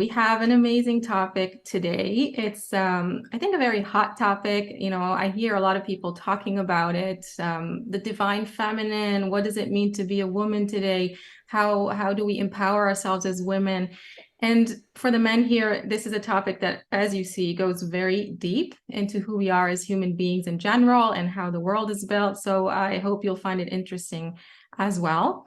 We have an amazing topic today. It's, I think, a very hot topic. I hear a lot of people talking about it. The divine feminine. What does it mean to be a woman today? How do we empower ourselves as women? And for the men here, this is a topic that, as you see, goes very deep into who we are as human beings in general and how the world is built. So I hope you'll find it interesting as well.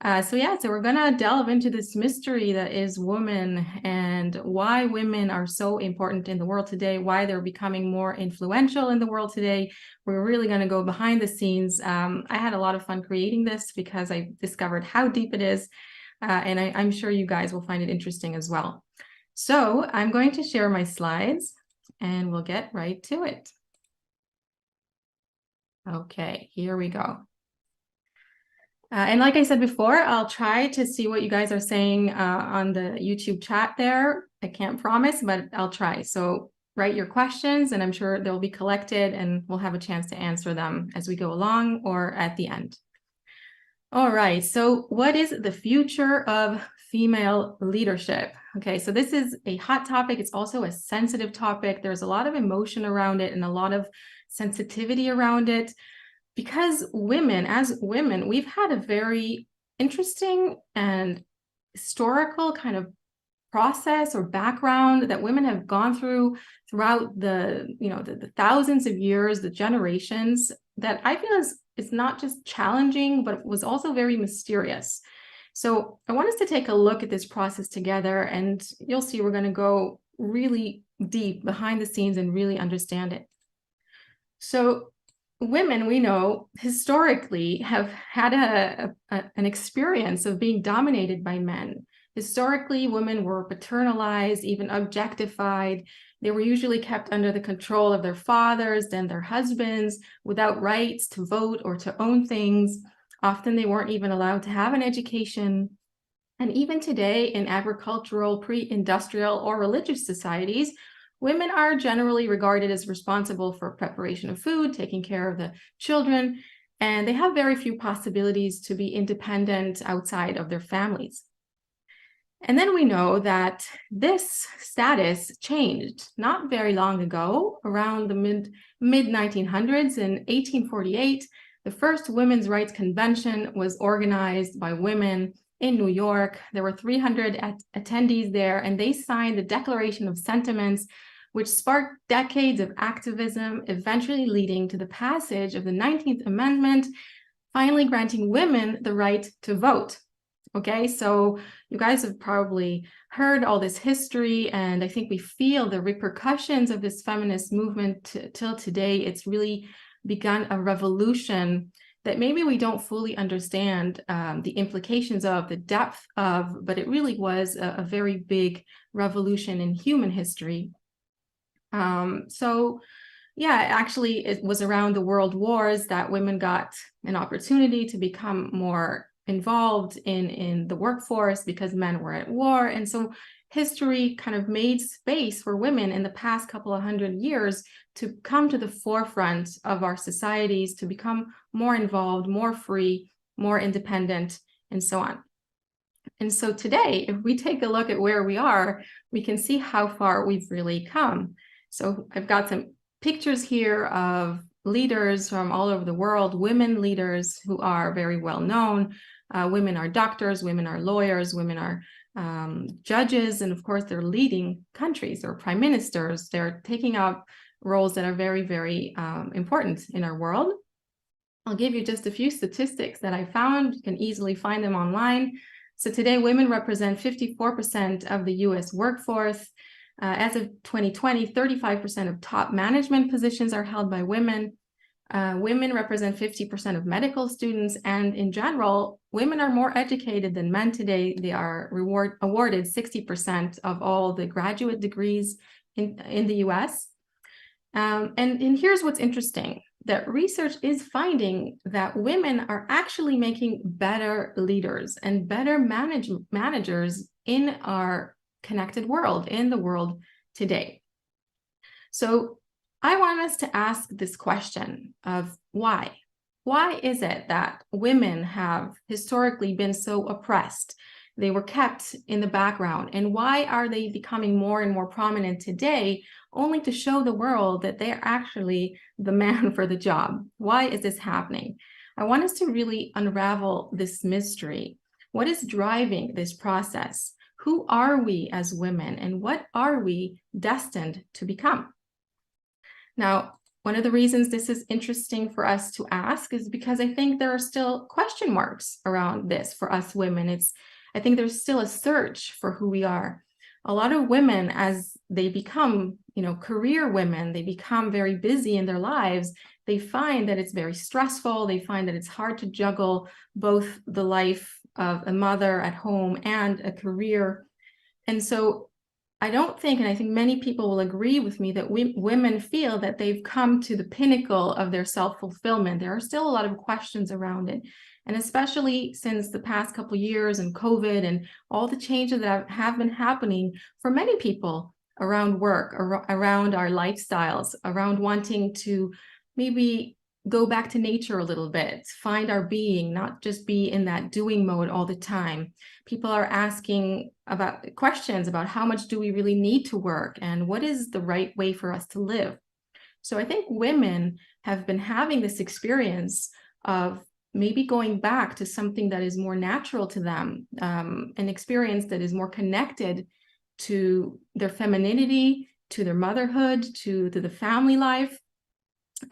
So we're gonna delve into this mystery that is women and why women are so important in the world today, why they're becoming more influential in the world today. We're really gonna go behind the scenes. I had a lot of fun creating this because I discovered how deep it is, and I'm sure you guys will find it interesting as well. So I'm going to share my slides and we'll get right to it. Okay, here we go. And like I said before, I'll try to see what you guys are saying on the YouTube chat there. I can't promise, but I'll try. So write your questions and I'm sure they'll be collected and we'll have a chance to answer them as we go along or at the end. All right, so what is the future of female leadership? Okay, so this is a hot topic. It's also a sensitive topic. There's a lot of emotion around it and a lot of sensitivity around it. Because as women, we've had a very interesting and historical kind of process or background that women have gone throughout the thousands of years, the generations, that I feel is not just challenging, but was also very mysterious. So I want us to take a look at this process together, and you'll see we're going to go really deep behind the scenes and really understand it. So women, we know, historically have had an experience of being dominated by men. Historically, women were paternalized, even objectified. They were usually kept under the control of their fathers, then their husbands, without rights to vote or to own things. Often they weren't even allowed to have an education. And even today, in agricultural, pre-industrial, or religious societies, women are generally regarded as responsible for preparation of food, taking care of the children, and they have very few possibilities to be independent outside of their families. And then we know that this status changed not very long ago, around the mid-1900s. In 1848, the first Women's Rights Convention was organized by women in New York. There were 300 attendees there, and they signed the Declaration of Sentiments, which sparked decades of activism, eventually leading to the passage of the 19th Amendment, finally granting women the right to vote. Okay, so you guys have probably heard all this history, and I think we feel the repercussions of this feminist movement till today. It's really begun a revolution that maybe we don't fully understand the implications of, the depth of, but it really was a very big revolution in human history. Actually, it was around the world wars that women got an opportunity to become more involved in the workforce because men were at war. And so history kind of made space for women in the past couple of hundred years to come to the forefront of our societies, to become more involved, more free, more independent, and so on. And so today, if we take a look at where we are, we can see how far we've really come. So I've got some pictures here of leaders from all over the world, women leaders who are very well known. Women are doctors, women are lawyers, women are judges, and of course they're leading countries or prime ministers. They're taking up roles that are very, very important in our world. I'll give you just a few statistics that I found. You can easily find them online. So today, women represent 54% of the US workforce. As of 2020, 35% of top management positions are held by women. Women represent 50% of medical students, and in general, women are more educated than men today. They are awarded 60% of all the graduate degrees in the US. And here's what's interesting, that research is finding that women are actually making better leaders and better managers in our connected world, in the world today. So I want us to ask this question of why. Why is it that women have historically been so oppressed they were kept in the background? And why are they becoming more and more prominent today, only to show the world that they're actually the man for the job? Why is this happening? I want us to really unravel this mystery. What is driving this process? Who are we as women, and what are we destined to become? Now, one of the reasons this is interesting for us to ask is because I think there are still question marks around this for us women. I think there's still a search for who we are. A lot of women, as they become, career women, they become very busy in their lives, they find that it's very stressful. They find that it's hard to juggle both the life of a mother at home and a career. And so I don't think, and I think many people will agree with me, that women feel that they've come to the pinnacle of their self-fulfillment. There are still a lot of questions around it. And especially since the past couple of years and COVID and all the changes that have been happening for many people around work, around our lifestyles, around wanting to maybe go back to nature a little bit, find our being, not just be in that doing mode all the time. People are asking about questions about how much do we really need to work and what is the right way for us to live. So I think women have been having this experience of maybe going back to something that is more natural to them, an experience that is more connected to their femininity, to their motherhood, to the family life.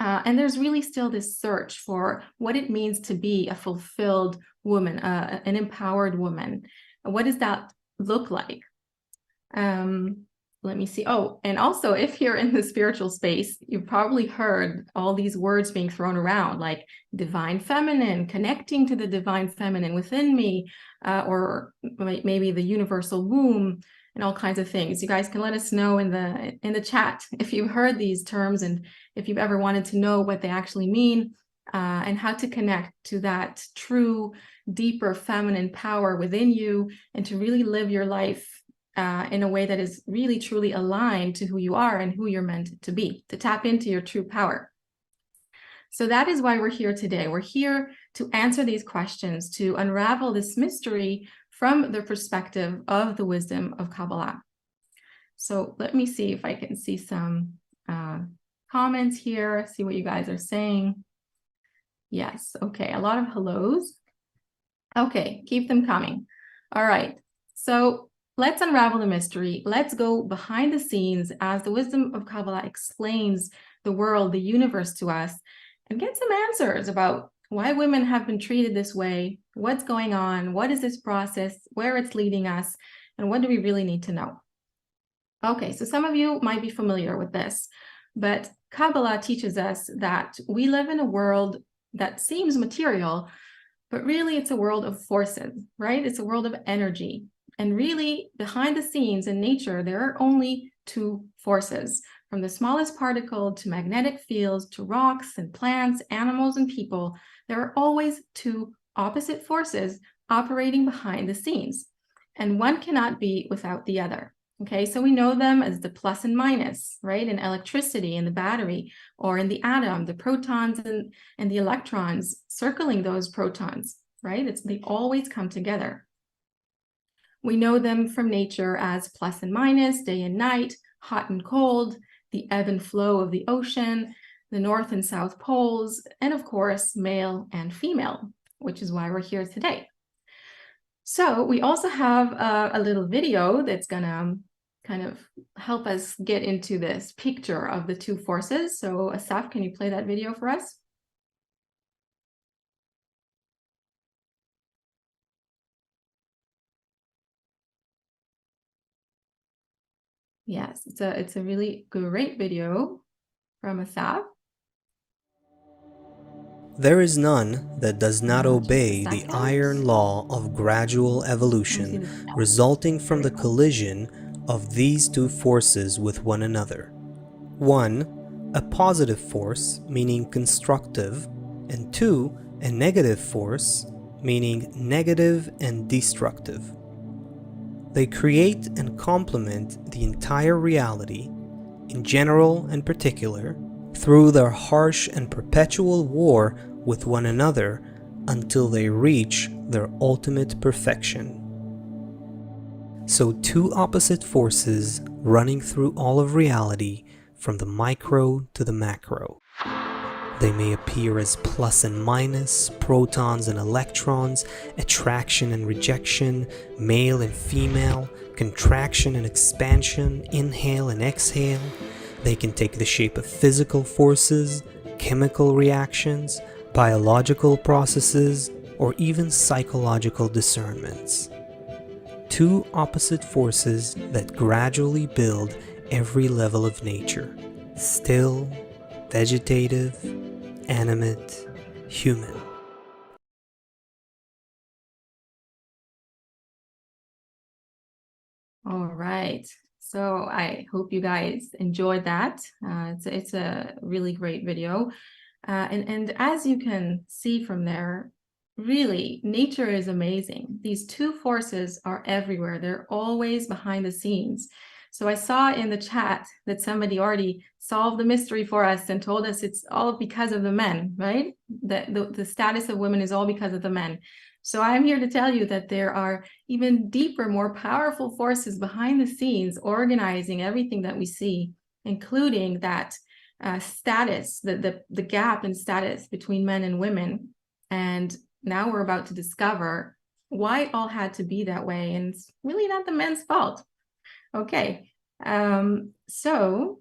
And there's really still this search for what it means to be a fulfilled woman, an empowered woman. What does that look like? Let me see. Oh, and also, if you're in the spiritual space, you've probably heard all these words being thrown around, like divine feminine, connecting to the divine feminine within me, or maybe the universal womb, and all kinds of things. You guys can let us know in the chat if you've heard these terms and if you've ever wanted to know what they actually mean, and how to connect to that true, deeper feminine power within you, and to really live your life in a way that is really, truly aligned to who you are and who you're meant to be, to tap into your true power. So that is why we're here today. We're here to answer these questions, to unravel this mystery from the perspective of the wisdom of Kabbalah. So let me see if I can see some comments here, see what you guys are saying. Yes, okay, a lot of hellos. Okay, keep them coming. All right, so let's unravel the mystery. Let's go behind the scenes as the wisdom of Kabbalah explains the world, the universe to us, and get some answers about why women have been treated this way, what's going on, what is this process, where it's leading us, and what do we really need to know? Okay, so some of you might be familiar with this, but Kabbalah teaches us that we live in a world that seems material, but really it's a world of forces, right? It's a world of energy. And really, behind the scenes in nature, there are only two forces. From the smallest particle to magnetic fields to rocks and plants, animals and people, there are always two opposite forces operating behind the scenes. And one cannot be without the other. Okay, so we know them as the plus and minus, right? In electricity, in the battery, or in the atom, the protons and the electrons circling those protons, right? They always come together. We know them from nature as plus and minus, day and night, hot and cold, the ebb and flow of the ocean, the North and South poles, and of course, male and female, which is why we're here today. So we also have a little video that's gonna kind of help us get into this picture of the two forces. So Asaf, can you play that video for us? Yes, it's a really great video from Asaf. There is none that does not obey the iron law of gradual evolution resulting from the collision of these two forces with one another. One, a positive force, meaning constructive, and two, a negative force, meaning negative and destructive. They create and complement the entire reality, in general and particular, through their harsh and perpetual war with one another until they reach their ultimate perfection. So two opposite forces running through all of reality from the micro to the macro. They may appear as plus and minus, protons and electrons, attraction and rejection, male and female, contraction and expansion, inhale and exhale. They can take the shape of physical forces, chemical reactions, biological processes, or even psychological discernments. Two opposite forces that gradually build every level of nature: still, vegetative, animate, human. All right. So I hope you guys enjoyed that. It's a really great video. And as you can see from there, really, nature is amazing. These two forces are everywhere. They're always behind the scenes. So I saw in the chat that somebody already solved the mystery for us and told us it's all because of the men, right? The status of women is all because of the men. So I'm here to tell you that there are even deeper, more powerful forces behind the scenes organizing everything that we see, including that status, the gap in status between men and women. And now we're about to discover why it all had to be that way. And it's really not the men's fault. Okay, so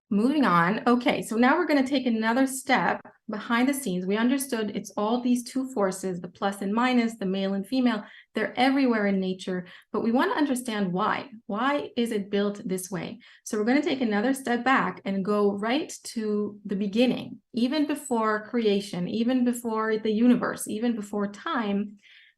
moving on. Okay, so now we're going to take another step behind the scenes. We understood it's all these two forces, the plus and minus, the male and female. They're everywhere in nature, but we want to understand why. Why is it built this way? So we're going to take another step back and go right to the beginning, even before creation, even before the universe, even before time.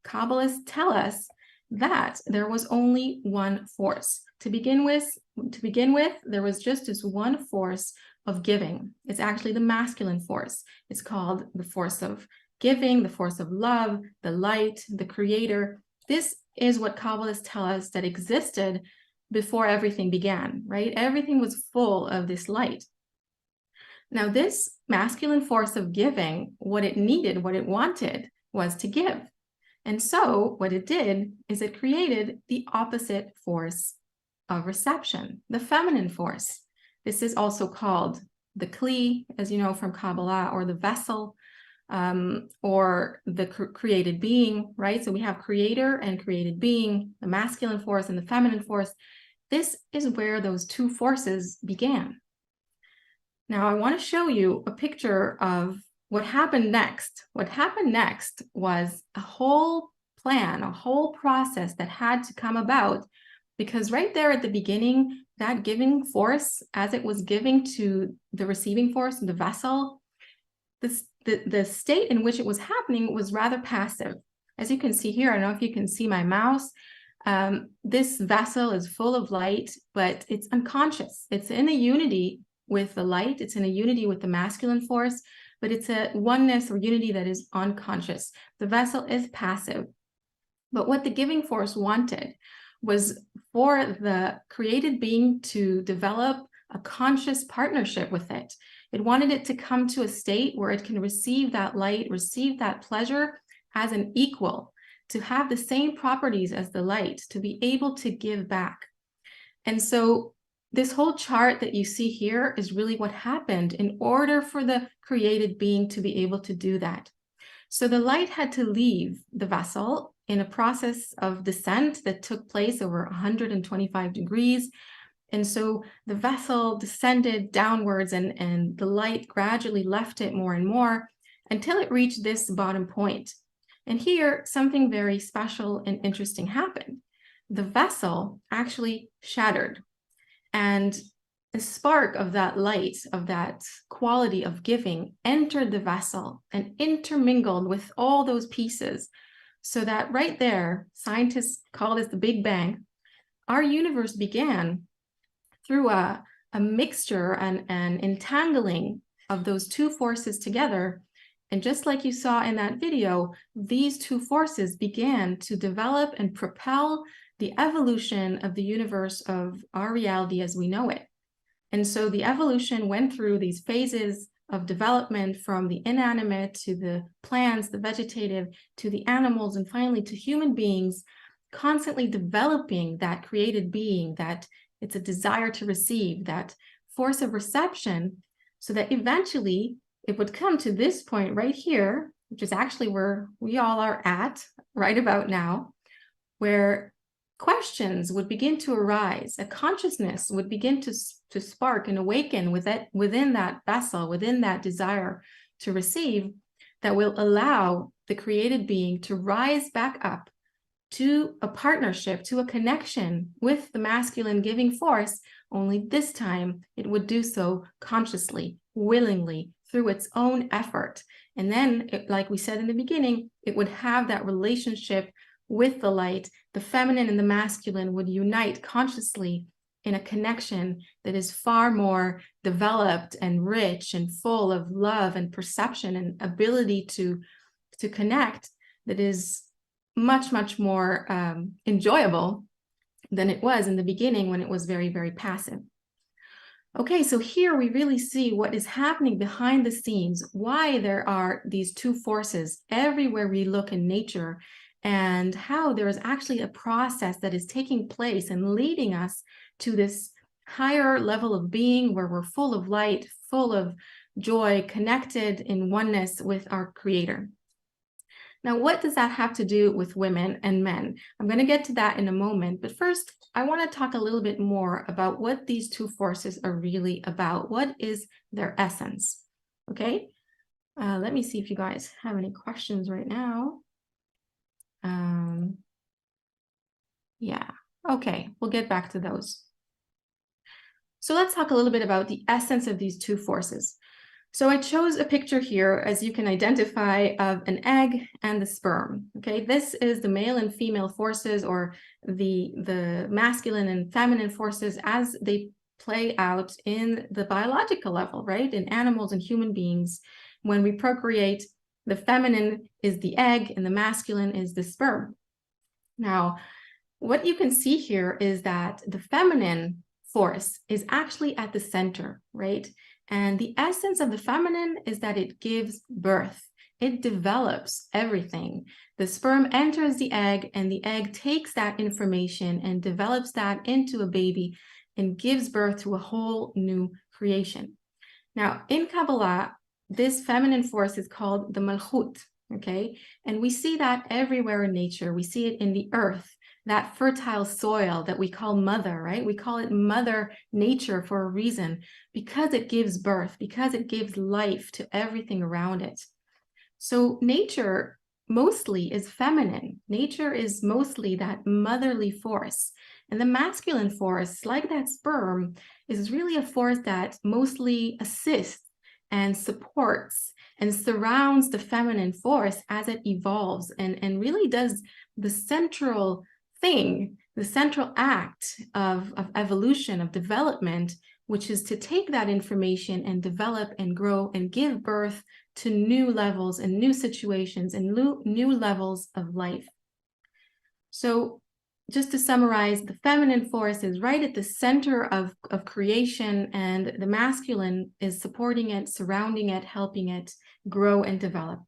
Kabbalists tell us that there was only one force. To begin with, there was just this one force of giving. It's actually the masculine force. It's called the force of giving, the force of love, the light, the creator. This is what Kabbalists tell us that existed before everything began, right? Everything was full of this light. Now, this masculine force of giving, what it needed, what it wanted, was to give. And so what it did is it created the opposite force of reception, the feminine force. This is also called the kli, as you know from Kabbalah, or the vessel, or the created being, right? So we have creator and created being, the masculine force and the feminine force. This is where those two forces began. Now I want to show you a picture of what happened next. What happened next was a whole plan, a whole process that had to come about, because right there at the beginning, that giving force, as it was giving to the receiving force, the vessel, the state in which it was happening was rather passive. As you can see here, I don't know if you can see my mouse, this vessel is full of light, but it's unconscious. It's in a unity with the light, it's in a unity with the masculine force, but it's a oneness or unity that is unconscious. The vessel is passive. But what the giving force wanted was for the created being to develop a conscious partnership with it. It wanted it to come to a state where it can receive that light, receive that pleasure as an equal, to have the same properties as the light, to be able to give back. And so this whole chart that you see here is really what happened in order for the created being to be able to do that. So the light had to leave the vessel in a process of descent that took place over 125 degrees. And so the vessel descended downwards, and the light gradually left it more and more until it reached this bottom point. And here, something very special and interesting happened. The vessel actually shattered, and a spark of that light, of that quality of giving, entered the vessel and intermingled with all those pieces, so that right there, scientists call this the Big Bang. Our universe began through a mixture and an entangling of those two forces together. And just like you saw in that video, these two forces began to develop and propel the evolution of the universe, of our reality as we know it. And so the evolution went through these phases of development, from the inanimate to the plants, the vegetative, to the animals, and finally to human beings. constantly developing that created being, that it's a desire to receive, that force of reception, so that eventually it would come to this point right here, which is actually where we all are at right about now, where questions would begin to arise, a consciousness would begin to spark and awaken within that vessel, within that desire to receive, that will allow the created being to rise back up to a partnership, to a connection with the masculine giving force, only this time it would do so consciously, willingly, through its own effort. And then, like we said in the beginning, it would have that relationship with the light. The feminine and the masculine would unite consciously in a connection that is far more developed and rich and full of love and perception and ability to connect, that is much, much more enjoyable than it was in the beginning, when it was very, very passive. Okay, so here we really see what is happening behind the scenes, why there are these two forces everywhere we look in nature, and how there is actually a process that is taking place and leading us to this higher level of being, where we're full of light, full of joy, connected in oneness with our Creator. Now, what does that have to do with women and men? I'm going to get to that in a moment, but first, I want to talk a little bit more about what these two forces are really about. What is their essence? Okay, let me see if you guys have any questions right now. Yeah, okay, we'll get back to those. So let's talk a little bit about the essence of these two forces. So I chose a picture here, as you can identify, of an egg and the sperm. Okay, this is the male and female forces, or the masculine and feminine forces as they play out in the biological level, right? In animals and human beings, when we procreate, the feminine is the egg and the masculine is the sperm. Now, what you can see here is that the feminine force is actually at the center, right? And the essence of the feminine is that it gives birth. It develops everything. The sperm enters the egg, and the egg takes that information and develops that into a baby and gives birth to a whole new creation. Now, in Kabbalah, this feminine force is called the Malchut, okay? And we see that everywhere in nature. We see it in the earth, that fertile soil that we call mother, right? We call it Mother Nature for a reason, because it gives birth, because it gives life to everything around it. So nature mostly is feminine. Nature is mostly that motherly force. And the masculine force, like that sperm, is really a force that mostly assists and supports and surrounds the feminine force as it evolves, and really does the central thing, the central act of evolution, of development, which is to take that information and develop and grow and give birth to new levels and new situations and new levels of life. So just to summarize, the feminine force is right at the center of creation, and the masculine is supporting it, surrounding it, helping it grow and develop.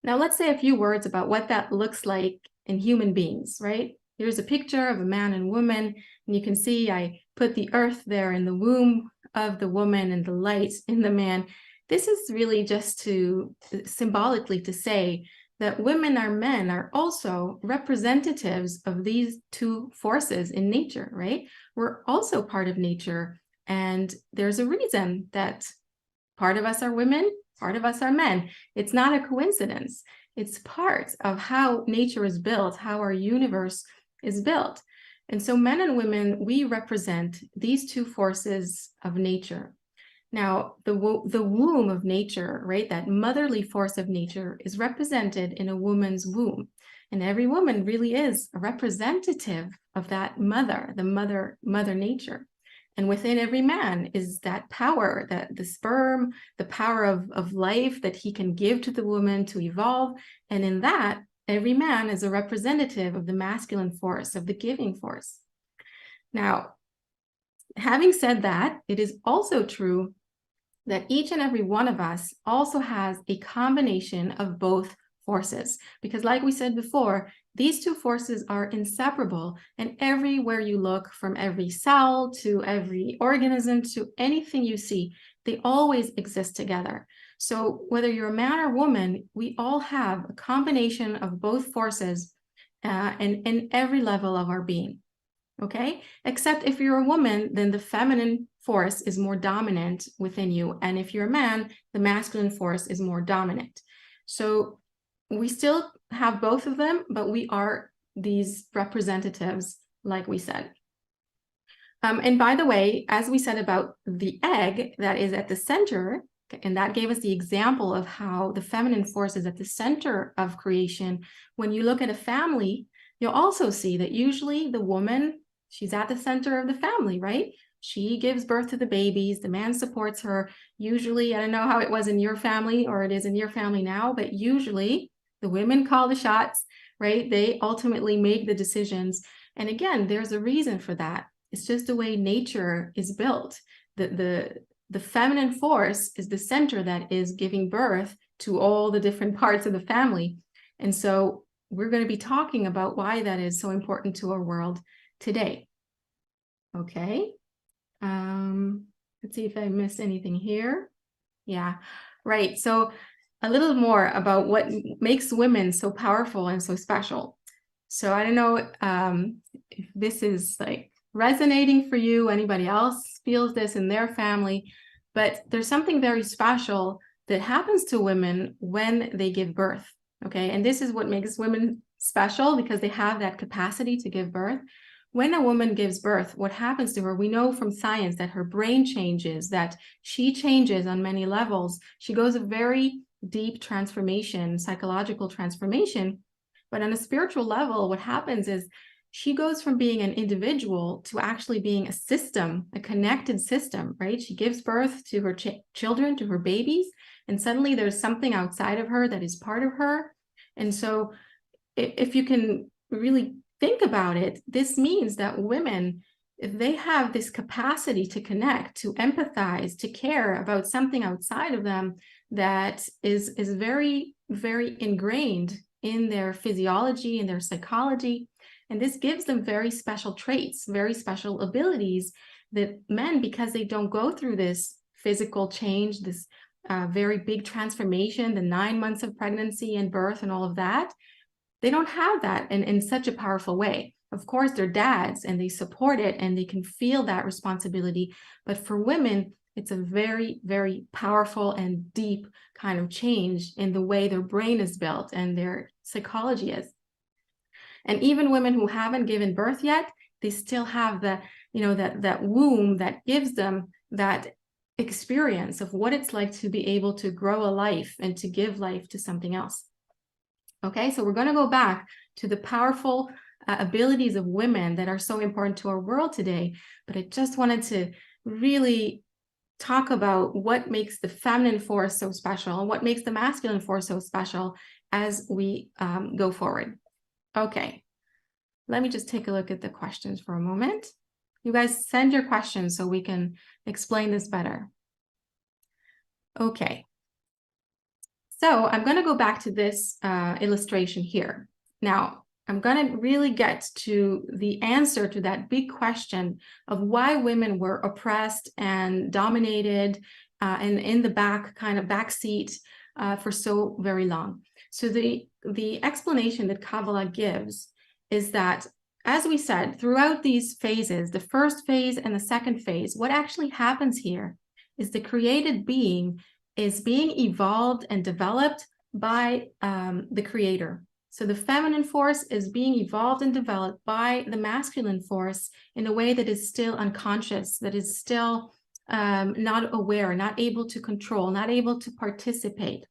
Now, let's say a few words about what that looks like in human beings, right? Here's a picture of a man and woman, and you can see I put the earth there in the womb of the woman and the light in the man. This is really just to symbolically to say that women or men are also representatives of these two forces in nature, right? We're also part of nature, and there's a reason that part of us are women, part of us are men. It's not a coincidence. It's part of how nature is built, how our universe is built. And so men and women, we represent these two forces of nature. Now, the womb of nature, right, that motherly force of nature is represented in a woman's womb. And every woman really is a representative of that mother, the mother nature. And within every man is that power, that the sperm, the power of life that he can give to the woman to evolve. And in that, every man is a representative of the masculine force, of the giving force. Now, having said that, it is also true that each and every one of us also has a combination of both forces. Because like we said before, these two forces are inseparable, and everywhere you look, from every cell to every organism to anything you see, they always exist together. So whether you're a man or woman, we all have a combination of both forces and in every level of our being. Okay, except if you're a woman, then the feminine force is more dominant within you, and if you're a man, the masculine force is more dominant. So we still have both of them, but we are these representatives, like we said. And by the way, as we said about the egg that is at the center, and that gave us the example of how the feminine force is at the center of creation. When you look at a family, you'll also see that usually the woman, she's at the center of the family, right? She gives birth to the babies, the man supports her. Usually, I don't know how it was in your family or it is in your family now, but usually the women call the shots, right? They ultimately make the decisions. And again, there's a reason for that. It's just the way nature is built. The feminine force is the center that is giving birth to all the different parts of the family. And so we're going to be talking about why that is so important to our world today. Okay. Let's see if I missed anything here. Yeah, right. So a little more about what makes women so powerful and so special. So I don't know if this is like resonating for you, anybody else feels this in their family, but there's something very special that happens to women when they give birth. Okay, and this is what makes women special, because they have that capacity to give birth. When a woman gives birth, what happens to her? We know from science that her brain changes, that she changes on many levels. She goes a very deep transformation, psychological transformation. But on a spiritual level, what happens is she goes from being an individual to actually being a system, a connected system, right? She gives birth to her children, to her babies, and suddenly there's something outside of her that is part of her. And so if you can really think about it, this means that women, if they have this capacity to connect, to empathize, to care about something outside of them that is very, very ingrained in their physiology, in their psychology, and this gives them very special traits, very special abilities that men, because they don't go through this physical change, this very big transformation, the 9 months of pregnancy and birth and all of that, they don't have that in such a powerful way. Of course, they're dads and they support it and they can feel that responsibility. But for women, it's a very, very powerful and deep kind of change in the way their brain is built and their psychology is. And even women who haven't given birth yet, they still have the, that womb that gives them that experience of what it's like to be able to grow a life and to give life to something else. Okay, so we're going to go back to the powerful abilities of women that are so important to our world today. But I just wanted to really talk about what makes the feminine force so special and what makes the masculine force so special as we go forward. Okay, let me just take a look at the questions for a moment. You guys send your questions so we can explain this better. Okay. So I'm going to go back to this illustration here. Now, I'm going to really get to the answer to that big question of why women were oppressed and dominated and in the back seat for so very long. So the explanation that Kabbalah gives is that, as we said, throughout these phases, the first phase and the second phase, what actually happens here is the created being is being evolved and developed by the creator. So the feminine force is being evolved and developed by the masculine force in a way that is still unconscious, that is still not aware, not able to control, not able to participate.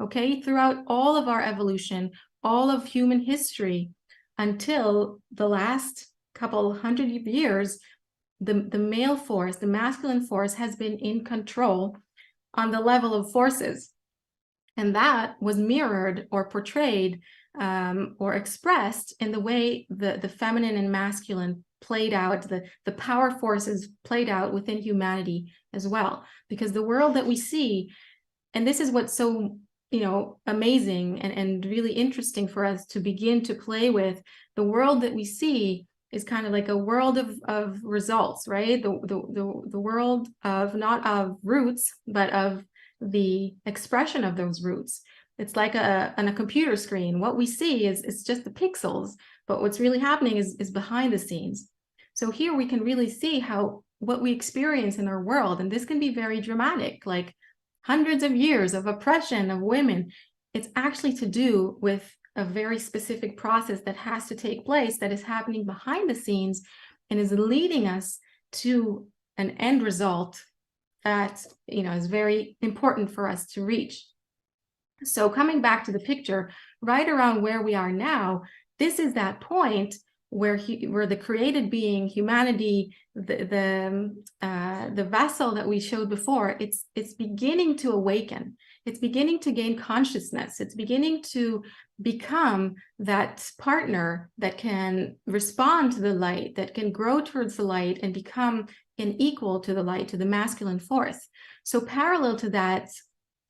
Okay, throughout all of our evolution, all of human history, until the last couple hundred years, the male force, the masculine force has been in control on the level of forces. And that was mirrored or portrayed or expressed in the way the feminine and masculine played out, the power forces played out within humanity as well. Because the world that we see, and this is what's so amazing and really interesting for us to begin to play with. The world that we see is kind of like a world of results, right? The world of not of roots, but of the expression of those roots. It's like on a computer screen. What we see is just the pixels, but what's really happening is behind the scenes. So here we can really see how what we experience in our world, and this can be very dramatic, like hundreds of years of oppression of women. It's actually to do with a very specific process that has to take place, that is happening behind the scenes and is leading us to an end result that is very important for us to reach. So coming back to the picture, right around where we are now, this is that point where the created being, humanity, the vessel that we showed before, it's beginning to awaken. It's beginning to gain consciousness. It's beginning to become that partner that can respond to the light, that can grow towards the light and become an equal to the light, to the masculine force. So parallel to that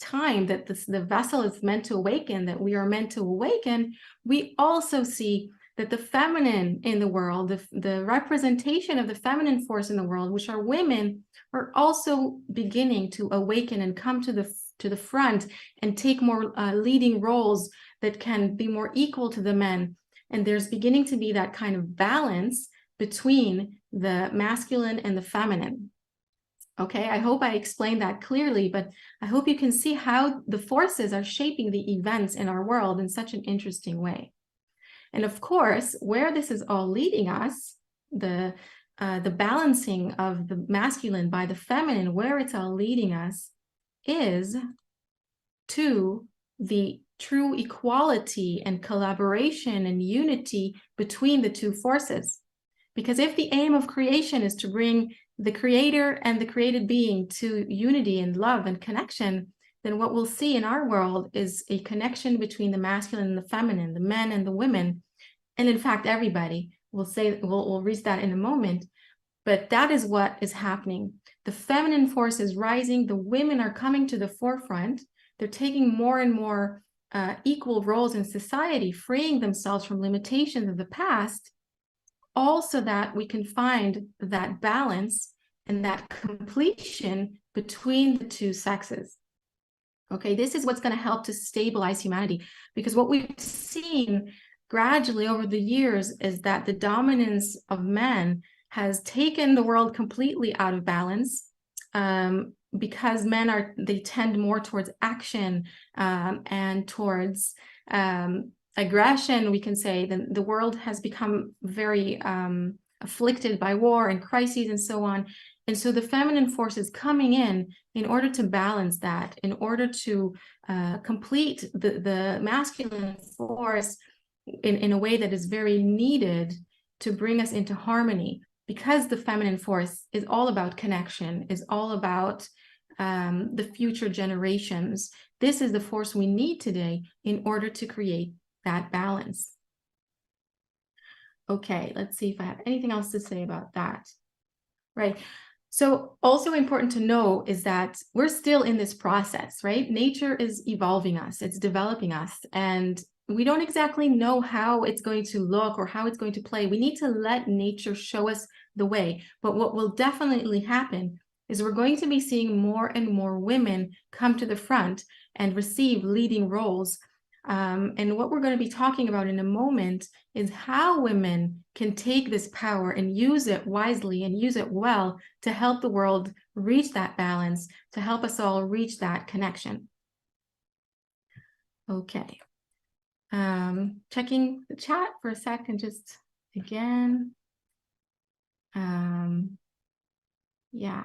time that the vessel is meant to awaken, that we are meant to awaken, we also see that the feminine in the world, the representation of the feminine force in the world, which are women, are also beginning to awaken and come to the front and take more leading roles that can be more equal to the men. And there's beginning to be that kind of balance between the masculine and the feminine. Okay, I hope I explained that clearly, but I hope you can see how the forces are shaping the events in our world in such an interesting way. And of course, where this is all leading us, the balancing of the masculine by the feminine, where it's all leading us is to the true equality and collaboration and unity between the two forces. Because if the aim of creation is to bring the creator and the created being to unity and love and connection, then what we'll see in our world is a connection between the masculine and the feminine, the men and the women, and in fact, everybody. We'll reach that in a moment, but that is what is happening. The feminine force is rising. The women are coming to the forefront. They're taking more and more equal roles in society, freeing themselves from limitations of the past, all so that we can find that balance and that completion between the two sexes. Okay, this is what's going to help to stabilize humanity, because what we've seen gradually over the years is that the dominance of men has taken the world completely out of balance, because men they tend more towards action and towards aggression, we can say. Then the world has become very afflicted by war and crises and so on. And so the feminine force is coming in order to balance that, in order to complete the masculine force in a way that is very needed to bring us into harmony, because the feminine force is all about connection, is all about the future generations. This is the force we need today in order to create that balance. Okay, let's see if I have anything else to say about that. Right. So also important to know is that we're still in this process, right? Nature is evolving us, it's developing us, and we don't exactly know how it's going to look or how it's going to play. We need to let nature show us the way. But what will definitely happen is we're going to be seeing more and more women come to the front and receive leading roles. And what we're going to be talking about in a moment is how women can take this power and use it wisely and use it well to help the world reach that balance, to help us all reach that connection. Okay. Checking the chat for a second, just again. Yeah.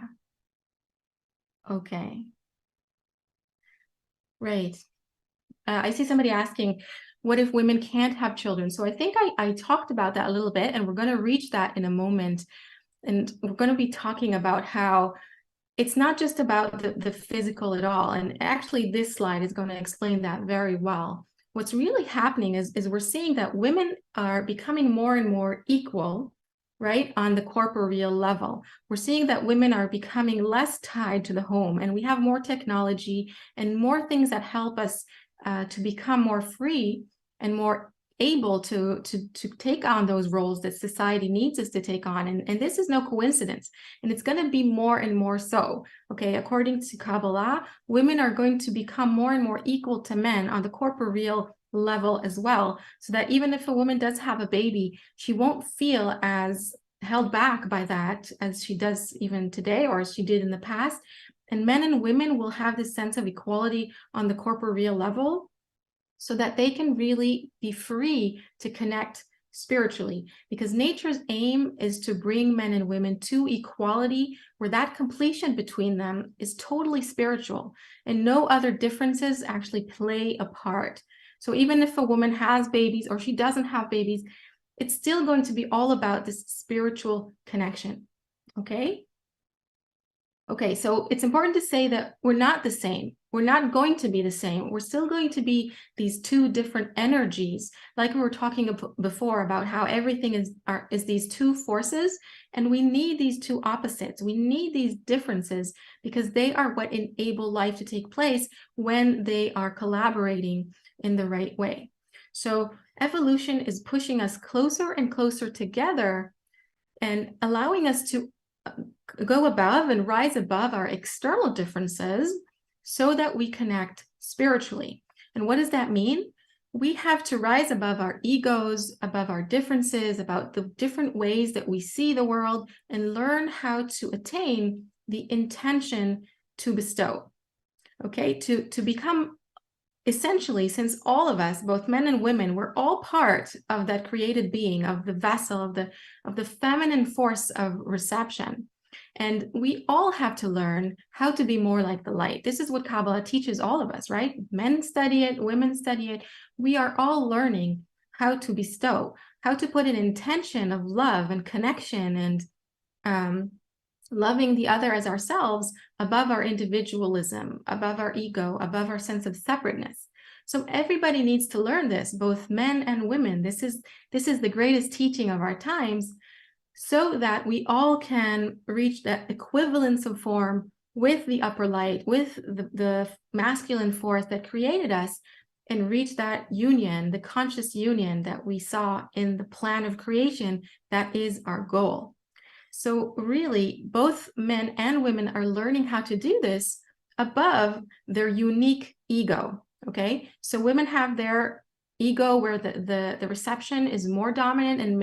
Okay. Right. I see somebody asking, what if women can't have children? So I think I talked about that a little bit, and we're going to reach that in a moment. And we're going to be talking about how it's not just about the physical at all. And actually, this slide is going to explain that very well. What's really happening is we're seeing that women are becoming more and more equal, right, on the corporeal level. We're seeing that women are becoming less tied to the home, and we have more technology and more things that help us to become more free and more able to take on those roles that society needs us to take on. And this is no coincidence, and it's going to be more and more so. Okay, according to Kabbalah, women are going to become more and more equal to men on the corporeal level as well, so that even if a woman does have a baby, she won't feel as held back by that as she does even today, or as she did in the past. And men and women will have this sense of equality on the corporeal level, so that they can really be free to connect spiritually, because nature's aim is to bring men and women to equality, where that completion between them is totally spiritual and no other differences actually play a part. So even if a woman has babies or she doesn't have babies, it's still going to be all about this spiritual connection. Okay? Okay, so it's important to say that we're not the same. We're not going to be the same. We're still going to be these two different energies, like we were talking before about how everything is these two forces, and we need these two opposites. We need these differences because they are what enable life to take place when they are collaborating in the right way. So evolution is pushing us closer and closer together and allowing us to go above and rise above our external differences so that we connect spiritually. And what does that mean? We have to rise above our egos, above our differences, about the different ways that we see the world, and learn how to attain the intention to bestow. Okay, to become, essentially, since all of us, both men and women, we're all part of that created being, of the vessel, of the feminine force of reception. And we all have to learn how to be more like the light. This is what Kabbalah teaches all of us, right? Men study it, women study it. We are all learning how to bestow, how to put an intention of love and connection and loving the other as ourselves above our individualism, above our ego, above our sense of separateness. So everybody needs to learn this, both men and women. This is the greatest teaching of our times, so that we all can reach that equivalence of form with the upper light, with the masculine force that created us, and reach that union, the conscious union that we saw in the plan of creation. That is our goal. So really, both men and women are learning how to do this above their unique ego, okay? So women have their ego where the reception is more dominant, and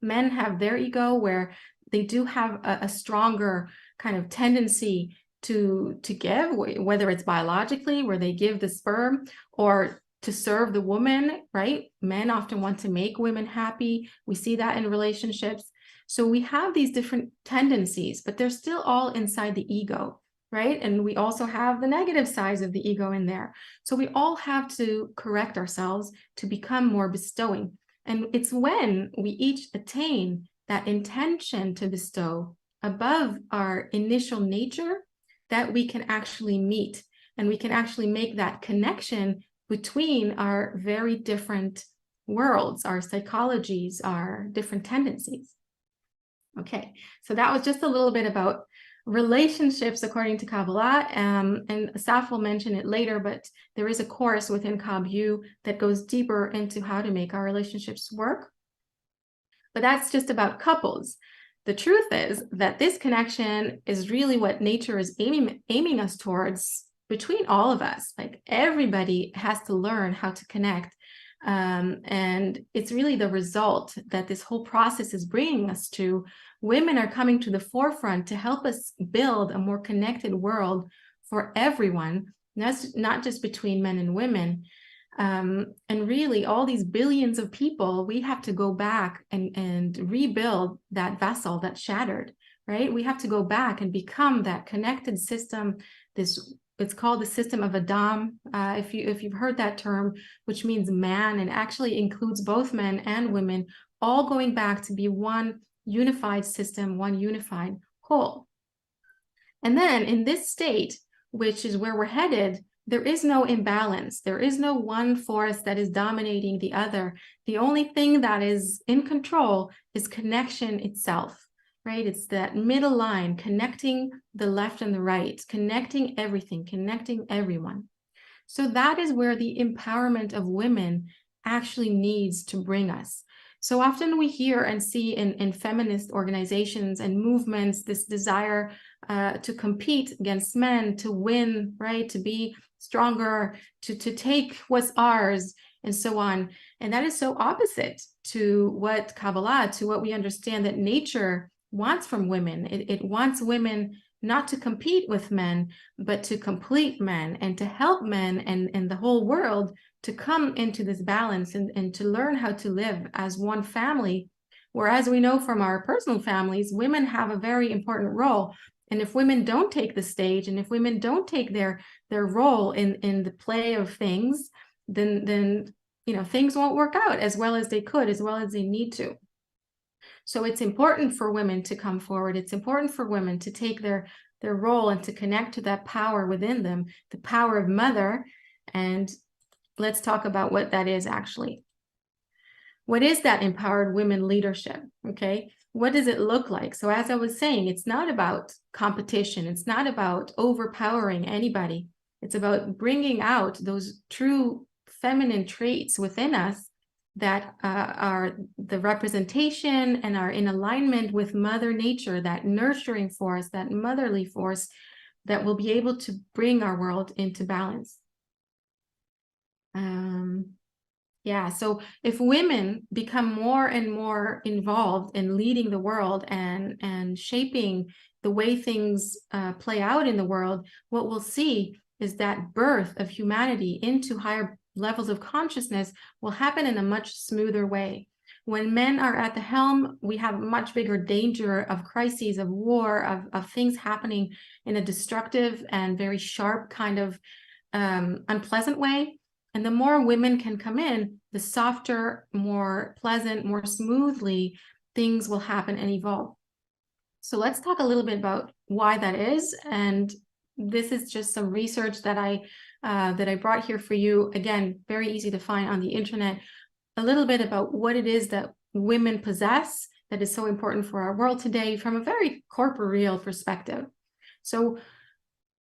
men have their ego where they do have a stronger kind of tendency to give, whether it's biologically, where they give the sperm, or to serve the woman, right? Men often want to make women happy. We see that in relationships. So we have these different tendencies, but they're still all inside the ego, right? And we also have the negative sides of the ego in there. So we all have to correct ourselves to become more bestowing. And it's when we each attain that intention to bestow above our initial nature that we can actually meet, and we can actually make that connection between our very different worlds, our psychologies, our different tendencies. Okay, so that was just a little bit about relationships according to Kabbalah, and Saf will mention it later, but there is a course within KabU that goes deeper into how to make our relationships work. But that's just about couples. The truth is that this connection is really what nature is aiming us towards between all of us. Like, everybody has to learn how to connect. And it's really the result that this whole process is bringing us to. Women are coming to the forefront to help us build a more connected world for everyone, not just between men and women. And really, all these billions of people, we have to go back and rebuild that vessel that shattered, right? We have to go back and become that connected system. It's called the system of Adam, if you've heard that term, which means man, and actually includes both men and women, all going back to be one unified system, one unified whole. And then in this state, which is where we're headed, there is no imbalance. There is no one force that is dominating the other. The only thing that is in control is connection itself, right? It's that middle line, connecting the left and the right, connecting everything, connecting everyone. So that is where the empowerment of women actually needs to bring us. So often we hear and see in feminist organizations and movements this desire to compete against men, to win, right? To be stronger, to take what's ours, and so on. And that is so opposite to what Kabbalah, to what we understand that nature wants from women. It wants women not to compete with men, but to complete men and to help men and the whole world to come into this balance and to learn how to live as one family. Whereas we know from our personal families, women have a very important role. And if women don't take the stage, and if women don't take their role in the play of things, then things won't work out as well as they could, as well as they need to. So it's important for women to come forward. It's important for women to take their role and to connect to that power within them, the power of mother. And let's talk about what that is actually. What is that empowered women leadership? Okay. What does it look like? So as I was saying, it's not about competition. It's not about overpowering anybody. It's about bringing out those true feminine traits within us that are the representation and are in alignment with Mother Nature, that nurturing force, that motherly force that will be able to bring our world into balance. Yeah, so if women become more and more involved in leading the world and shaping the way things play out in the world, what we'll see is that birth of humanity into higher levels of consciousness will happen in a much smoother way. When men are at the helm, we have much bigger danger of crises, of war, of things happening in a destructive and very sharp kind of unpleasant way. And the more women can come in, the softer, more pleasant, more smoothly things will happen and evolve. So let's talk a little bit about why that is. And this is just some research that I brought here for you. Again, very easy to find on the internet. A little bit about what it is that women possess that is so important for our world today from a very corporeal perspective. So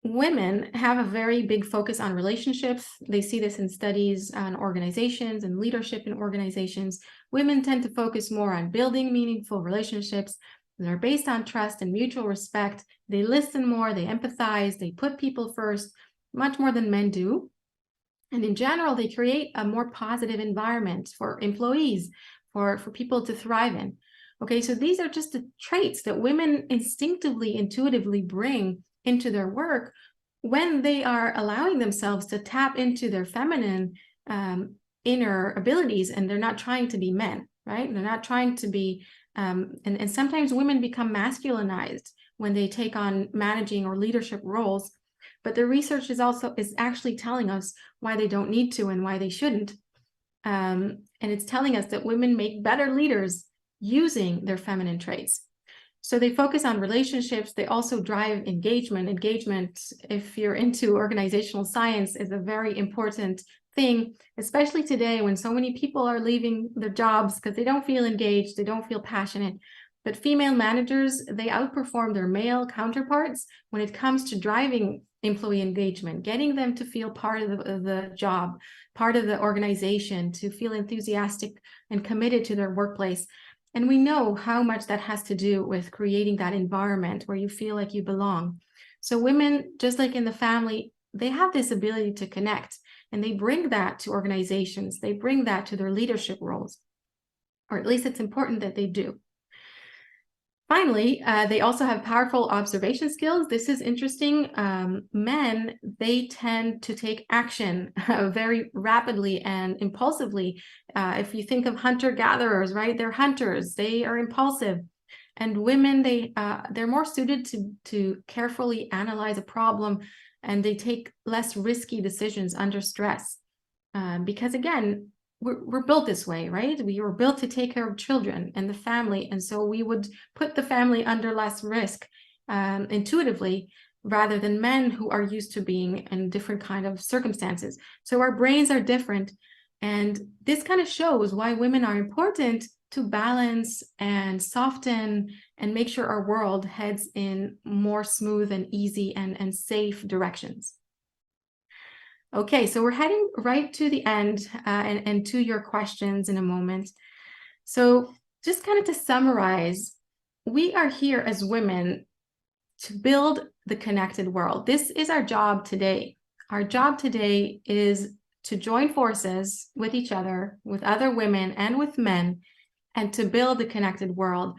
women have a very big focus on relationships. They see this in studies on organizations and leadership in organizations. Women tend to focus more on building meaningful relationships. They're based on trust and mutual respect. They listen more, they empathize, they put people first, much more than men do. And in general, they create a more positive environment for employees, for people to thrive in. Okay, so these are just the traits that women instinctively, intuitively bring into their work when they are allowing themselves to tap into their feminine inner abilities, and they're not trying to be men, right? They're not trying to be, and sometimes women become masculinized when they take on managing or leadership roles. But the research is actually telling us why they don't need to and why they shouldn't. And it's telling us that women make better leaders using their feminine traits. So they focus on relationships. They also drive engagement. Engagement, if you're into organizational science, is a very important thing, especially today when so many people are leaving their jobs because they don't feel engaged, they don't feel passionate. But female managers, they outperform their male counterparts when it comes to driving employee engagement, getting them to feel part of the job, part of the organization, to feel enthusiastic and committed to their workplace. And we know how much that has to do with creating that environment where you feel like you belong. So women, just like in the family, they have this ability to connect, and they bring that to organizations. They bring that to their leadership roles, or at least it's important that they do. Finally, they also have powerful observation skills. This is interesting. Men, they tend to take action very rapidly and impulsively. If you think of hunter-gatherers, right? They're hunters. They are impulsive. And women, they're more suited to carefully analyze a problem, and they take less risky decisions under stress. Because again, we're built this way, right? We were built to take care of children and the family. And so we would put the family under less risk intuitively, rather than men who are used to being in different kind of circumstances. So our brains are different. And this kind of shows why women are important to balance and soften and make sure our world heads in more smooth and easy and safe directions. Okay, so we're heading right to the end and to your questions in a moment. So just kind of to summarize, we are here as women to build the connected world. This is our job today. Our job today is to join forces with each other, with other women and with men, and to build the connected world.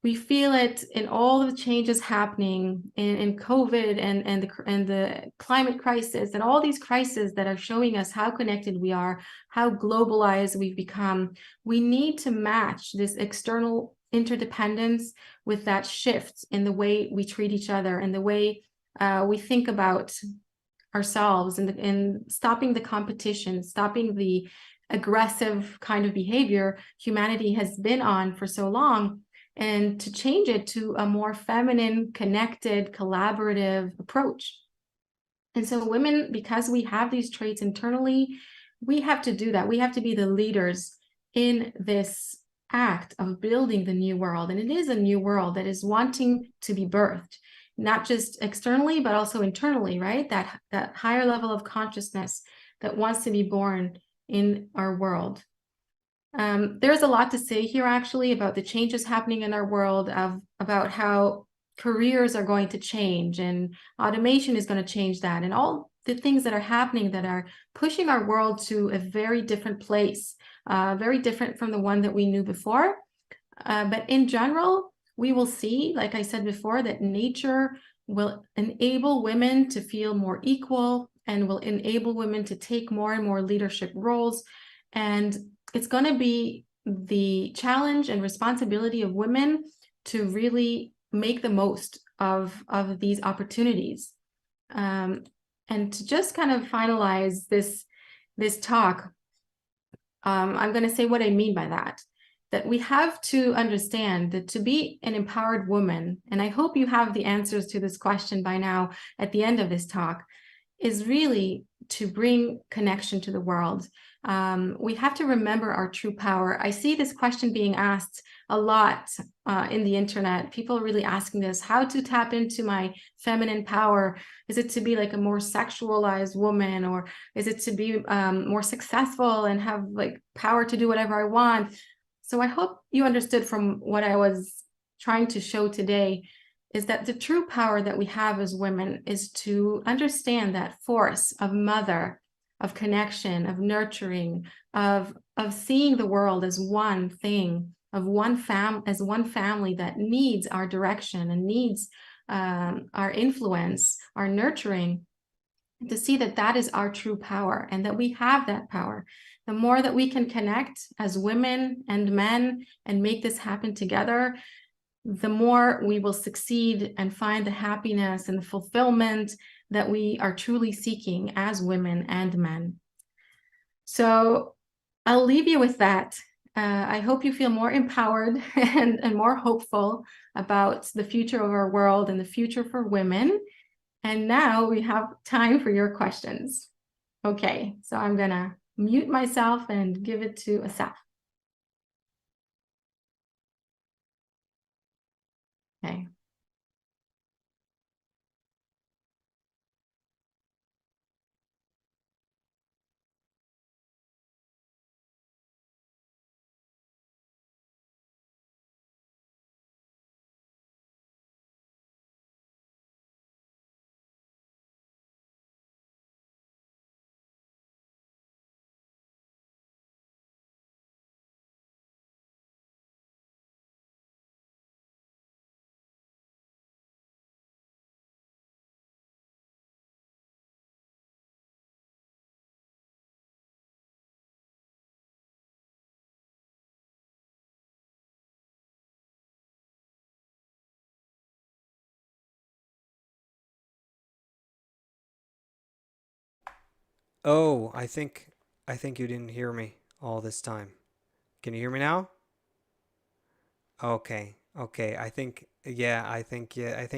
We feel it in all the changes happening in COVID and the climate crisis and all these crises that are showing us how connected we are, how globalized we've become. We need to match this external interdependence with that shift in the way we treat each other and the way we think about ourselves, and stopping the competition, stopping the aggressive kind of behavior humanity has been on for so long, and to change it to a more feminine, connected, collaborative approach. And so women, because we have these traits internally, we have to do that. We have to be the leaders in this act of building the new world. And it is a new world that is wanting to be birthed, not just externally, but also internally, right? That higher level of consciousness that wants to be born in our world. There's a lot to say here, actually, about the changes happening in our world, about how careers are going to change and automation is going to change that, and all the things that are happening that are pushing our world to a very different place, very different from the one that we knew before. But in general, we will see, like I said before, that nature will enable women to feel more equal and will enable women to take more and more leadership roles. And it's going to be the challenge and responsibility of women to really make the most of these opportunities. And to just kind of finalize this talk, I'm going to say what I mean by that we have to understand that to be an empowered woman, and I hope you have the answers to this question by now at the end of this talk, is really to bring connection to the world. We have to remember our true power. I see this question being asked a lot in the internet. People are really asking this: how to tap into my feminine power? Is it to be like a more sexualized woman, or is it to be more successful and have like power to do whatever I want? So I hope you understood from what I was trying to show today is that the true power that we have as women is to understand that force of mother, of connection, of nurturing, of seeing the world as one thing, of as one family that needs our direction and needs our influence, our nurturing, to see that that is our true power and that we have that power. The more that we can connect as women and men and make this happen together, the more we will succeed and find the happiness and the fulfillment that we are truly seeking as women and men. So I'll leave you with that. I hope you feel more empowered and more hopeful about the future of our world and the future for women. And now we have time for your questions. Okay, so I'm gonna mute myself and give it to Asaf. Okay. Oh, I think you didn't hear me all this time. Can you hear me now? Okay. Okay. I think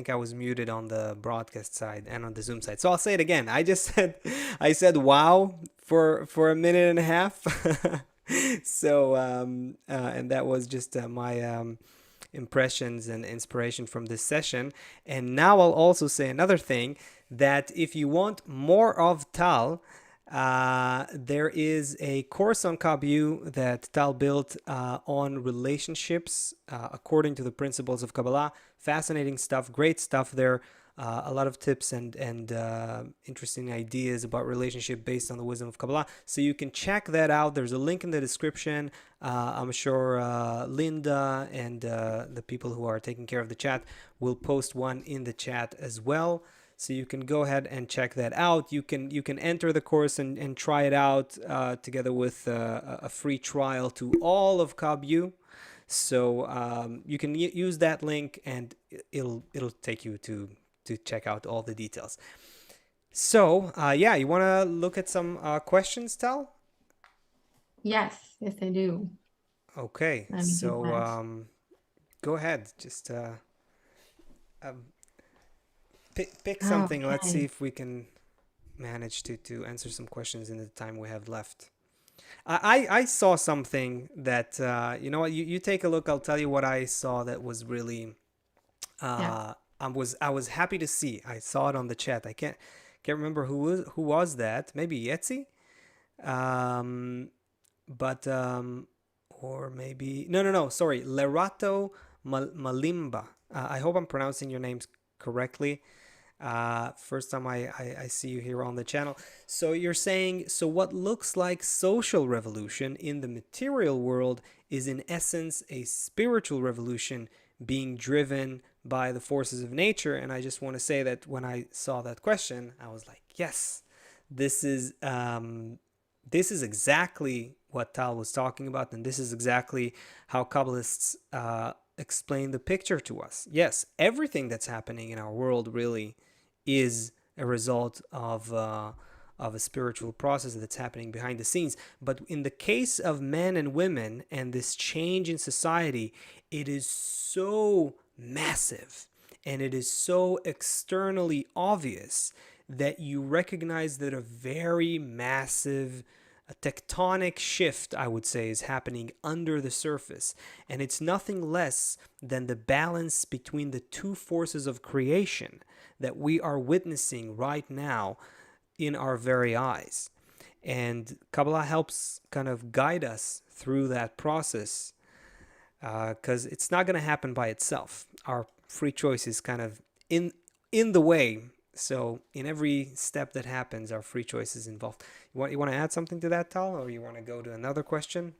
I was muted on the broadcast side and on the Zoom side. So I'll say it again. I just said I said wow for a minute and a half. So and that was just my impressions and inspiration from this session. And now I'll also say another thing, that if you want more of Tal, There is a course on Kabu that Tal built on relationships according to the principles of Kabbalah. Fascinating stuff, great stuff there. A lot of tips and interesting ideas about relationship based on the wisdom of Kabbalah. So you can check that out. There's a link in the description. I'm sure Linda and the people who are taking care of the chat will post one in the chat as well. So you can go ahead and check that out. You can enter the course and try it out together with a free trial to all of Kabu. So you can use that link and it'll take you to check out all the details. So yeah, you want to look at some questions, Tal? Yes, yes, I do. Okay, Let me do so that. go ahead. Just um, pick something. Let's see Okay. if we can manage to answer some questions in the time we have left. I saw something that you know what, you take a look. I'll tell you what I saw that was really Yeah. I was happy to see. I saw it on the chat. I can't remember who was that. Maybe Yetzi, um, but or maybe no, sorry, Lerato Malimba. I hope I'm pronouncing your names correctly. First time I see you here on the channel. So you're saying, so what looks like social revolution in the material world is in essence a spiritual revolution being driven by the forces of nature. And I just want to say that when I saw that question, I was like, yes, this is exactly what Tal was talking about, and this is exactly how Kabbalists explain the picture to us. Yes, everything that's happening in our world really is a result of a spiritual process that's happening behind the scenes. But in the case of men and women and this change in society, it is so massive and it is so externally obvious that you recognize that a very massive a tectonic shift, I would say, is happening under the surface. And it's nothing less than the balance between the two forces of creation that we are witnessing right now in our very eyes. And Kabbalah helps kind of guide us through that process because it's not going to happen by itself. Our free choice is kind of in the way. So in every step that happens, our free choice is involved. You want to add something to that, Tal, or you want to go to another question?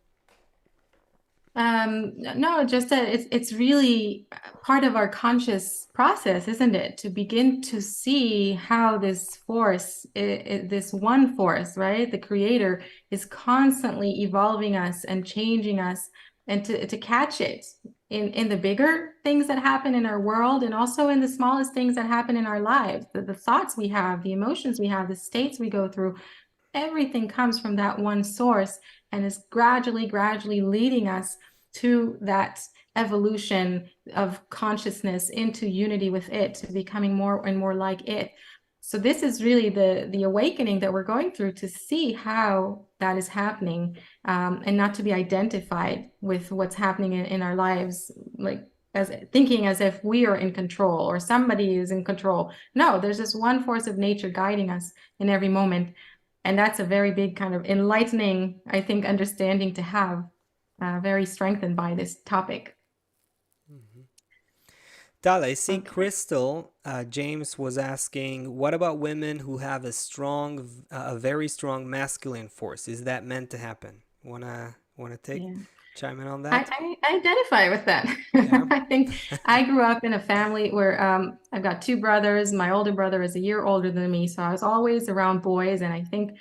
No, just that it's really part of our conscious process, isn't it? To begin to see how this force, this one force, right? The creator is constantly evolving us and changing us, and to catch it in the bigger things that happen in our world and also in the smallest things that happen in our lives, the thoughts we have, the emotions we have, the states we go through. Everything comes from that one source and is gradually leading us to that evolution of consciousness into unity with it, to becoming more and more like it. So this is really the awakening that we're going through, to see how that is happening, and not to be identified with what's happening in our lives, like as thinking as if we are in control or somebody is in control. No, there's this one force of nature guiding us in every moment. And that's a very big kind of enlightening, I think, understanding to have, very strengthened by this topic. Mm-hmm. Tal, I see Okay. Crystal James was asking, what about women who have a very strong masculine force? Is that meant to happen? Wanna take Yeah. chime in on that? I identify with that. Yeah. I think I grew up in a family where I've got two brothers. My older brother is a year older than me, so I was always around boys, and I think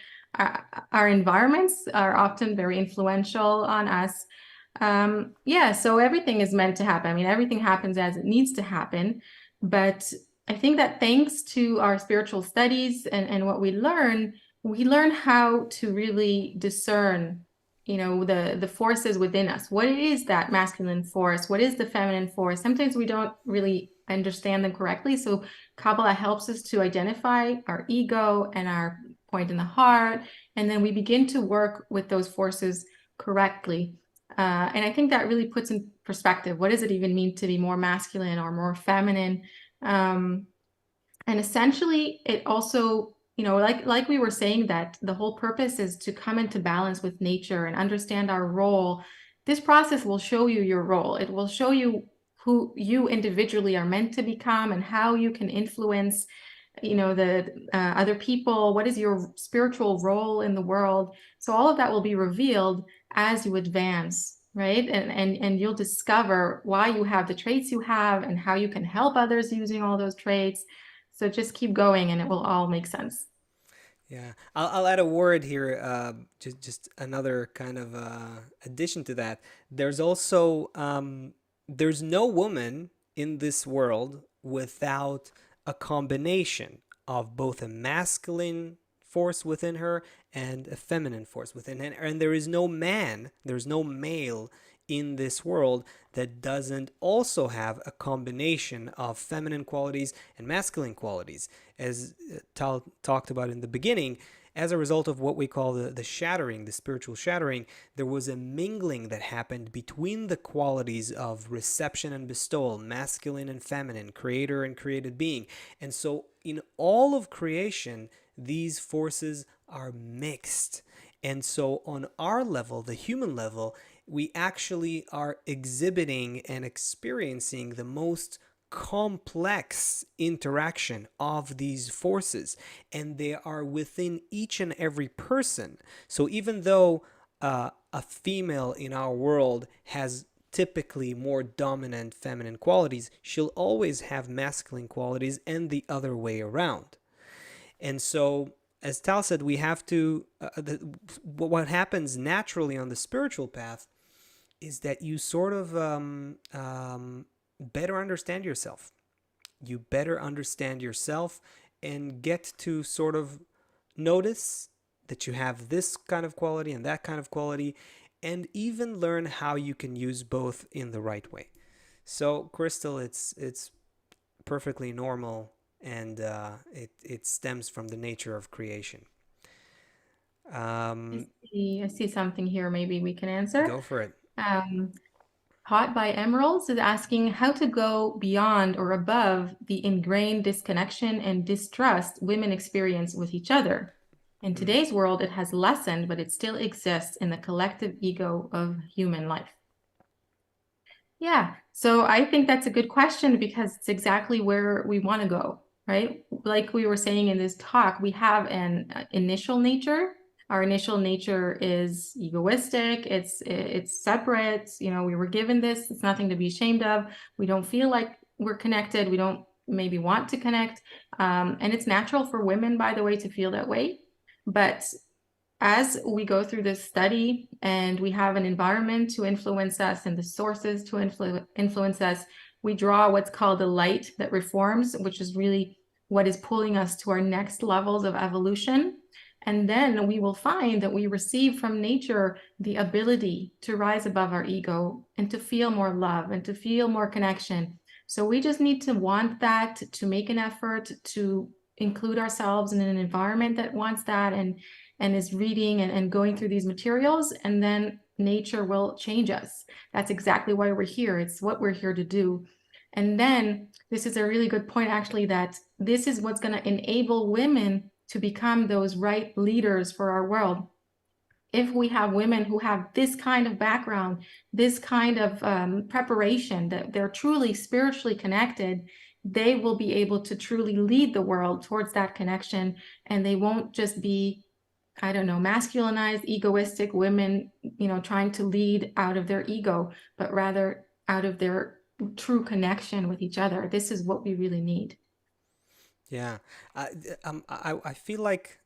our environments are often very influential on us. Yeah, so everything is meant to happen. I mean, everything happens as it needs to happen, but I think that thanks to our spiritual studies and what we learn how to really discern, the forces within us. What is that masculine force? What is the feminine force? Sometimes we don't really understand them correctly. So Kabbalah helps us to identify our ego and our point in the heart, and then we begin to work with those forces correctly. And I think that really puts in perspective, what does it even mean to be more masculine or more feminine? And essentially, it also like we were saying, that the whole purpose is to come into balance with nature and understand our role. This process will show you your role. It will show you who you individually are meant to become and how you can influence, the other people. What is your spiritual role in the world? So all of that will be revealed as you advance, right? And you'll discover why you have the traits you have and how you can help others using all those traits. So just keep going and it will all make sense. Yeah, I'll add a word here, just another kind of addition to that. There's also there's no woman in this world without a combination of both a masculine force within her and a feminine force within her. And there is no man, there's no male in this world that doesn't also have a combination of feminine qualities and masculine qualities. As Tal talked about in the beginning, as a result of what we call the shattering, the spiritual shattering, there was a mingling that happened between the qualities of reception and bestowal, masculine and feminine, creator and created being. And so in all of creation, these forces are mixed. And so on our level, the human level, we actually are exhibiting and experiencing the most complex interaction of these forces, and they are within each and every person. So even though a female in our world has typically more dominant feminine qualities, she'll always have masculine qualities, and the other way around. And so, as Tal said, we have to what happens naturally on the spiritual path is that you sort of better understand yourself. You better understand yourself and get to sort of notice that you have this kind of quality and that kind of quality, and even learn how you can use both in the right way. So, Crystal, it's perfectly normal, and it stems from the nature of creation. I see something here maybe we can answer. Go for it. Um, Hot by Emeralds is asking how to go beyond or above the ingrained disconnection and distrust women experience with each other. In today's world, it has lessened, but it still exists in the collective ego of human life. Yeah, so I think that's a good question because it's exactly where we want to go, right? Like we were saying in this talk, we have an initial nature. Our initial nature is egoistic. It's separate. We were given this. It's nothing to be ashamed of. We don't feel like we're connected. We don't maybe want to connect. And it's natural for women, by the way, to feel that way. But as we go through this study and we have an environment to influence us and the sources to influence us, we draw what's called a light that reforms, which is really what is pulling us to our next levels of evolution. And then we will find that we receive from nature the ability to rise above our ego and to feel more love and to feel more connection. So we just need to want that, to make an effort to include ourselves in an environment that wants that, and is reading and going through these materials, and then nature will change us. That's exactly why we're here. It's what we're here to do. And then this is a really good point, actually, that this is what's going to enable women to become those right leaders for our world. If we have women who have this kind of background, this kind of preparation, that they're truly spiritually connected, they will be able to truly lead the world towards that connection, and they won't just be, I don't know, masculinized, egoistic women, trying to lead out of their ego, but rather out of their true connection with each other. This is what we really need. Yeah, I feel like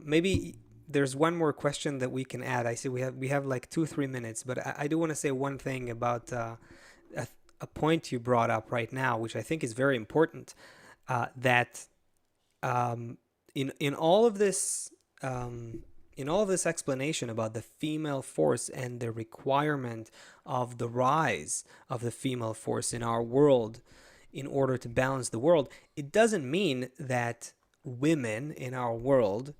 maybe there's one more question that we can add. I see we have like 2-3 minutes, but I do want to say one thing about a, a point you brought up right now, which I think is very important. That in all of this in all of this explanation about the female force and the requirement of the rise of the female force in our world in order to balance the world, it doesn't mean that women in our world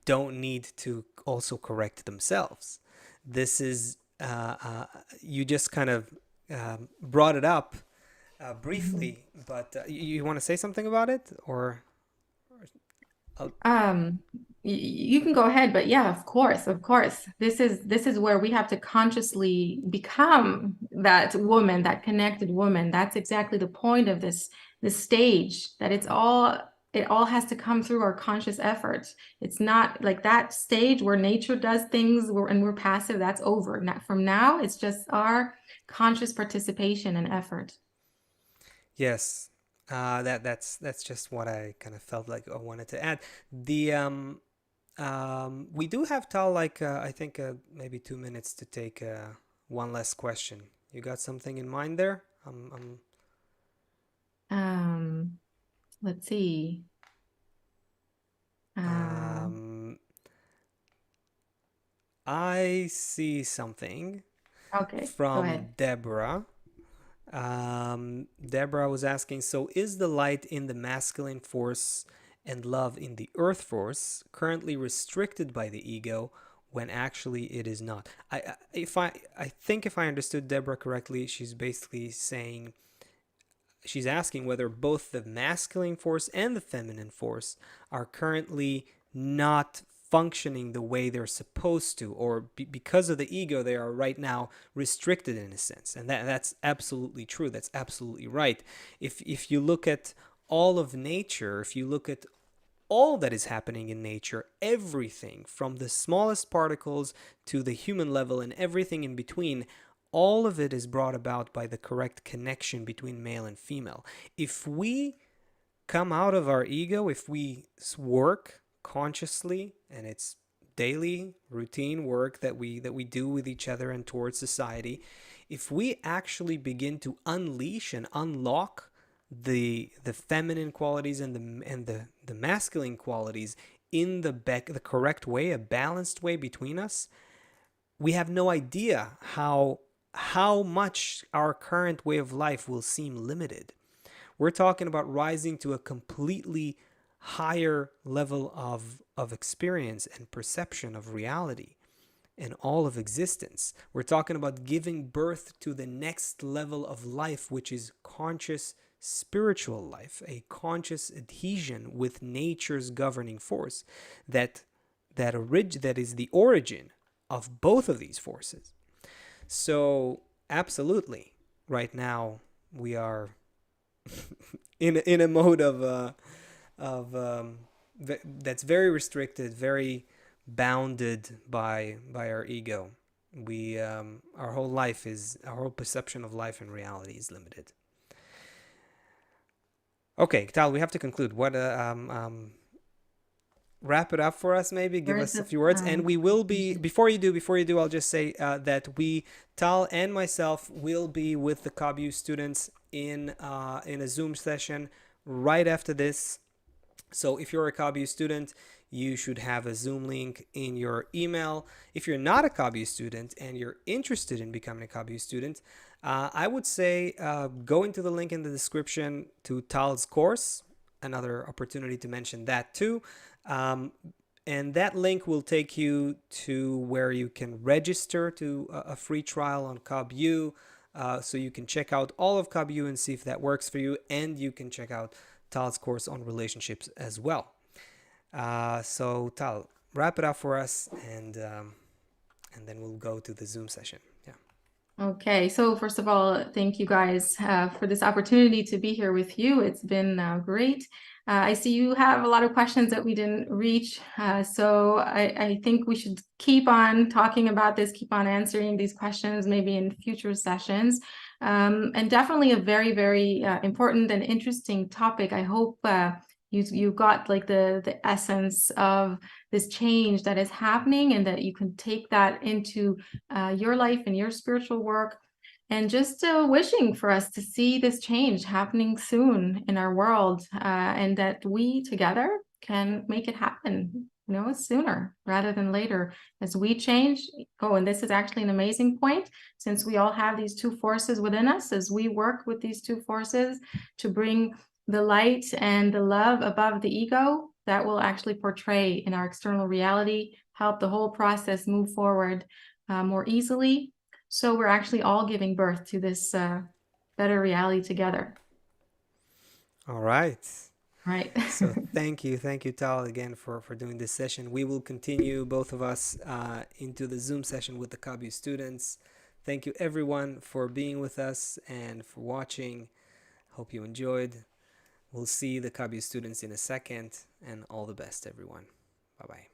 don't need to also correct themselves. This is, you just kind of brought it up briefly, but you want to say something about it? Or Um, you can go ahead, but yeah, of course, of course. This is where we have to consciously become that woman, that connected woman. That's exactly the point of this stage, that it all has to come through our conscious effort. It's not like that stage where nature does things and we're passive, that's over. From now, it's just our conscious participation and effort. Yes, that's just what I kind of felt like I wanted to add. The we do have Tal like I think maybe 2 minutes to take one last question. You got something in mind there? Um, let's see. Uh, Um, I see something okay, go from ahead. Deborah. Deborah was asking, so is the light in the masculine force and love in the earth force currently restricted by the ego when actually it is not? I think if I understood Deborah correctly, she's basically saying, she's asking whether both the masculine force and the feminine force are currently not functioning the way they're supposed to, or because of the ego they are right now restricted in a sense. And that's absolutely true. That's absolutely right. If you look at all of nature, if you look at all that is happening in nature, everything from the smallest particles to the human level and everything in between, all of it is brought about by the correct connection between male and female. If we come out of our ego, if we work consciously, and it's daily routine work that we do with each other and towards society, if we actually begin to unleash and unlock the feminine qualities and the masculine qualities in the correct way, a balanced way between us, we have no idea how much our current way of life will seem limited. We're talking about rising to a completely higher level of experience and perception of reality and all of existence. We're talking about giving birth to the next level of life, which is conscious spiritual life, a conscious adhesion with nature's governing force that is the origin of both of these forces. So absolutely, right now we are in a mode of that's very restricted, very bounded by our ego. We our whole perception of life and reality is limited. Okay, Tal, we have to conclude. What wrap it up for us, maybe give Words us a of few words, and we will be, conclusion. before you do, I'll just say that we, Tal and myself, will be with the CobbU students in a Zoom session right after this. So if you're a CobbU student, you should have a Zoom link in your email. If you're not a CobbU student and you're interested in becoming a CobbU student, I would say go into the link in the description to Tal's course. Another opportunity to mention that too. Um, and that link will take you to where you can register to a free trial on CobbU. So you can check out all of CobbU and see if that works for you. And you can check out Tal's course on relationships as well. So Tal, wrap it up for us, and then we'll go to the Zoom session. Yeah. Okay, so first of all, thank you guys for this opportunity to be here with you. It's been great. I see you have a lot of questions that we didn't reach, so I think we should keep on talking about this, keep on answering these questions, maybe in future sessions. And definitely a very, very important and interesting topic. I hope you got like the essence of this change that is happening, and that you can take that into your life and your spiritual work, and just wishing for us to see this change happening soon in our world, and that we together can make it happen, sooner rather than later. As we change, and this is actually an amazing point, since we all have these two forces within us, as we work with these two forces to bring the light and the love above the ego, that will actually portray in our external reality, help the whole process move forward more easily. So we're actually all giving birth to this better reality together. All right. Right. So thank you, Tal, again for doing this session. We will continue, both of us, into the Zoom session with the Kabu students. Thank you everyone for being with us and for watching. Hope you enjoyed. We'll see the Kabu students in a second, and all the best, everyone. Bye-bye.